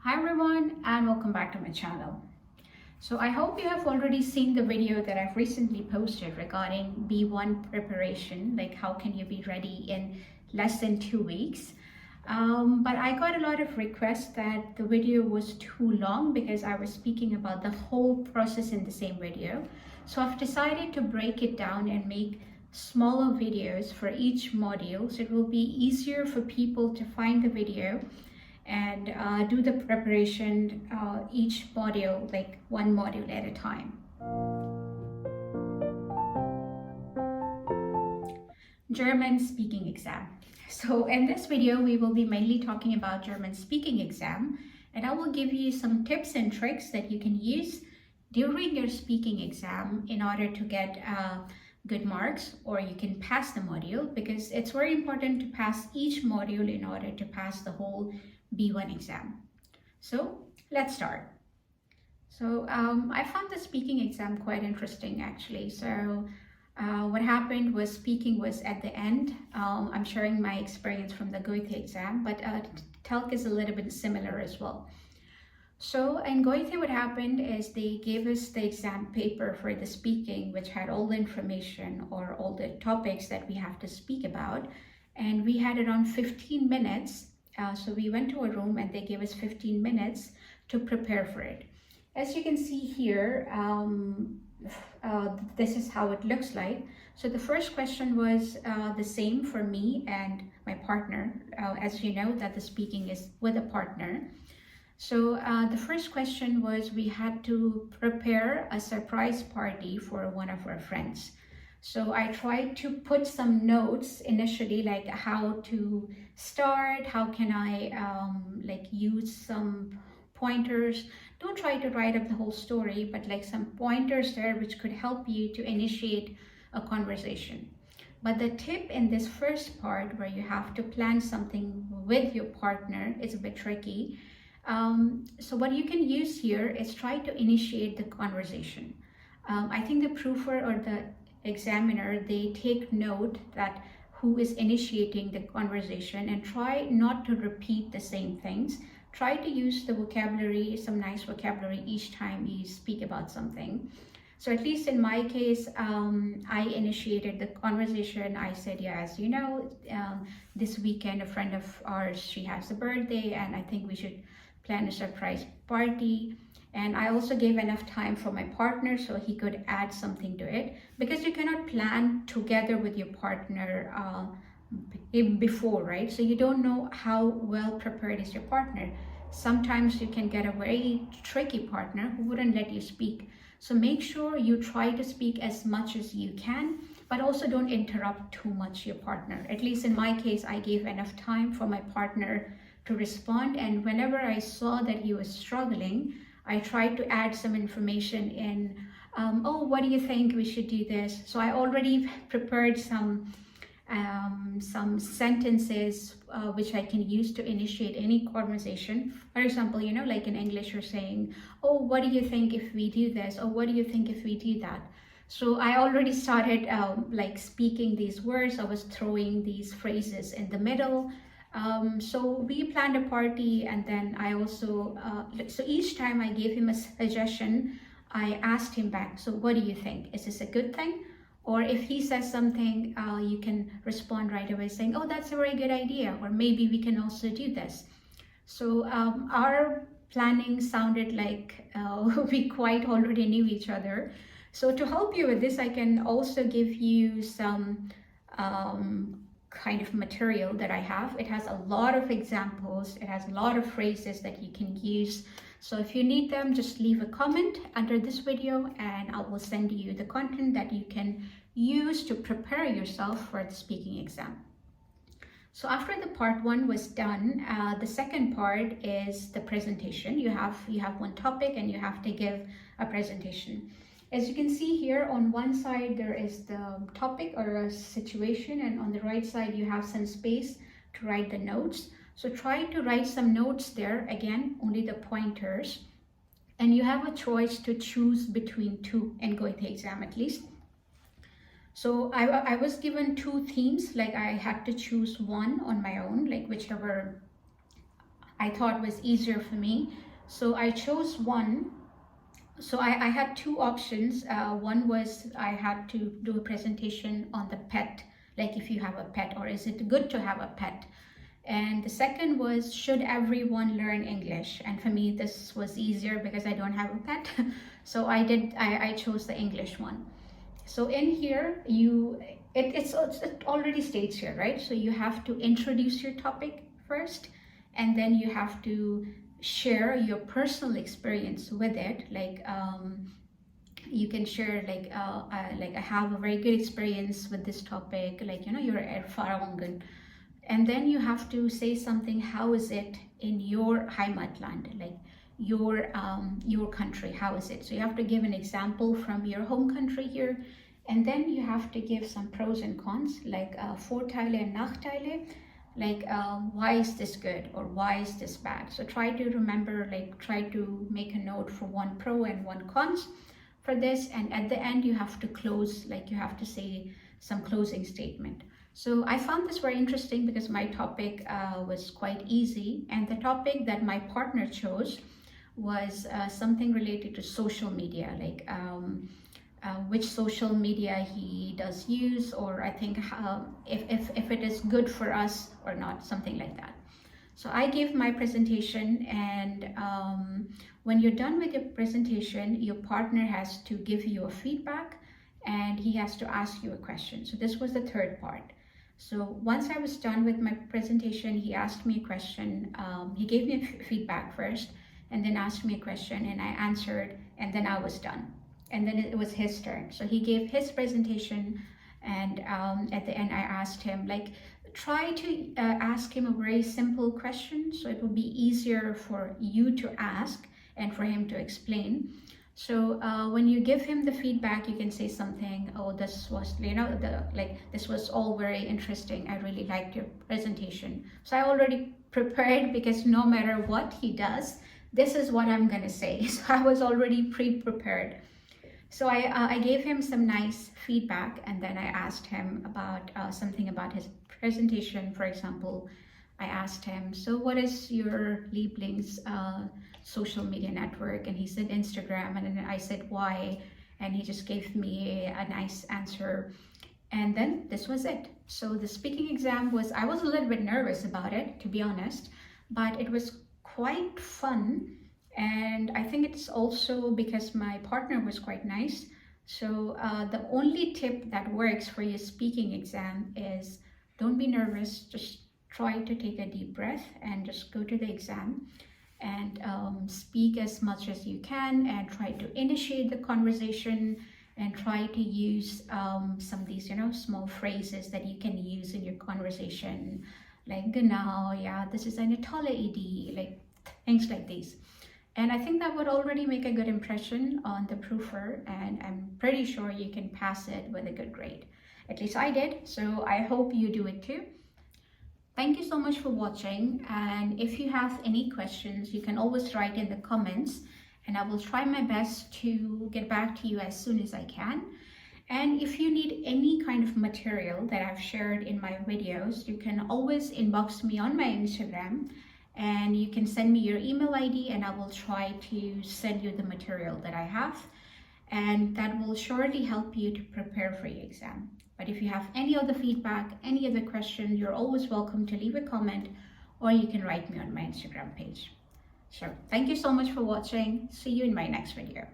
Hi everyone and welcome back to my channel. So I hope you have already seen the video that I've recently posted regarding B1 preparation, like how can you be ready in less than 2 weeks. But I got a lot of requests that the video was too long because I was speaking about the whole process in the same video. So I've decided to break it down and make smaller videos for each module, so it will be easier for people to find the video and do the preparation each module, like one module at a time. German speaking exam. So in this video, we will be mainly talking about German speaking exam, and I will give you some tips and tricks that you can use during your speaking exam in order to get good marks, or you can pass the module, because it's very important to pass each module in order to pass the whole B1 exam. So let's start. So I found the speaking exam quite interesting actually. So what happened was speaking was at the end. I'm sharing my experience from the Goethe exam, but Telc is a little bit similar as well. So in Goethe, what happened is they gave us the exam paper for the speaking, which had all the information or all the topics that we have to speak about. And we had around 15 minutes. So we went to a room and they gave us 15 minutes to prepare for it. As you can see here, this is how it looks like. So the first question was the same for me and my partner. As you know, that the speaking is with a partner. So the first question was we had to prepare a surprise party for one of our friends. So I tried to put some notes initially, like how to start, how can I like use some pointers. Don't try to write up the whole story, but like some pointers there which could help you to initiate a conversation. But the tip in this first part, where you have to plan something with your partner, is a bit tricky. So what you can use here is try to initiate the conversation. I think the proofer or the examiner, they take note that who is initiating the conversation, and try not to repeat the same things. Try to use the vocabulary, some nice vocabulary each time you speak about something. So at least in my case, I initiated the conversation. I said, yeah, as you know, this weekend a friend of ours, she has a birthday and I think we should plan a surprise party. And I also gave enough time for my partner so he could add something to it, because you cannot plan together with your partner before, right? So you don't know how well prepared is your partner. Sometimes you can get a very tricky partner who wouldn't let you speak. So make sure you try to speak as much as you can, but also don't interrupt too much your partner. At least in my case, I gave enough time for my partner to respond. And whenever I saw that he was struggling, I tried to add some information in, oh, what do you think we should do this? So I already prepared some sentences which I can use to initiate any conversation. For example, you know, like in English, you're saying, oh, what do you think if we do this? Or what do you think if we do that? So I already started like speaking these words. I was throwing these phrases in the middle. So we planned a party, and then I also, so each time I gave him a suggestion, I asked him back, so what do you think? Is this a good thing? Or if he says something, you can respond right away saying, oh, that's a very good idea. Or maybe we can also do this. So our planning sounded like we quite already knew each other. So to help you with this, I can also give you some kind of material that I have. It has a lot of examples. It has a lot of phrases that you can use. So if you need them, just leave a comment under this video and I will send you the content that you can use to prepare yourself for the speaking exam. So after the part one was done, the second part is the presentation. You have one topic and you have to give a presentation. As you can see here, on one side there is the topic or a situation, and on the right side you have some space to write the notes. So try to write some notes there, again, only the pointers. And you have a choice to choose between two in Goethe exam at least. So I was given two themes, like I had to choose one on my own, like whichever I thought was easier for me. So I chose one. So I had two options. One was I had to do a presentation on the pet, like if you have a pet, or is it good to have a pet? And the second was, should everyone learn English? And for me, this was easier because I don't have a pet. So I chose the English one. So in here, it already states here, right? So you have to introduce your topic first, and then you have to share your personal experience with it. Like you can share like I have a very good experience with this topic, like, you know, you're erfahrungen. And then you have to say something, how is it in your Heimatland, like your country, how is it? So you have to give an example from your home country here, and then you have to give some pros and cons, like Vorteile and Nachteile, like why is this good or why is this bad? So try to remember, like try to make a note for one pro and one cons for this, and at the end you have to close, like you have to say some closing statement. So I found this very interesting because my topic was quite easy, and the topic that my partner chose was something related to social media, like which social media he does use, or I think if it is good for us or not, something like that. So I gave my presentation, and when you're done with your presentation, your partner has to give you a feedback, and he has to ask you a question. So this was the third part. So once I was done with my presentation, he asked me a question. He gave me feedback first, and then asked me a question, and I answered, and then I was done. And then it was his turn. So he gave his presentation, and at the end I asked him, like, try to ask him a very simple question, so it will be easier for you to ask and for him to explain. So when you give him the feedback, you can say something, oh, this was, you know, this was all very interesting. I really liked your presentation. So I already prepared, because no matter what he does, this is what I'm gonna say. So I was already pre-prepared. So I gave him some nice feedback, and then I asked him about something about his presentation. For example, I asked him, so what is your Lieblings social media network? And he said Instagram, and then I said why, and he just gave me a nice answer, and then this was it. So the speaking exam was, I was a little bit nervous about it, to be honest, but it was quite fun, and I think it's also because my partner was quite nice. So the only tip that works for your speaking exam is, don't be nervous, just try to take a deep breath and just go to the exam, and speak as much as you can, and try to initiate the conversation, and try to use some of these, you know, small phrases that you can use in your conversation, like genau, yeah, this is eine tolle Idee, like things like these. And I think that would already make a good impression on the proofer, and I'm pretty sure you can pass it with a good grade. At least I did, so I hope you do it too. Thank you so much for watching, and if you have any questions, you can always write in the comments, and I will try my best to get back to you as soon as I can. And if you need any kind of material that I've shared in my videos, you can always inbox me on my Instagram, and you can send me your email ID, and I will try to send you the material that I have, and that will surely help you to prepare for your exam. But if you have any other feedback, any other question, you're always welcome to leave a comment, or you can write me on my Instagram page. So thank you so much for watching. See you in my next video.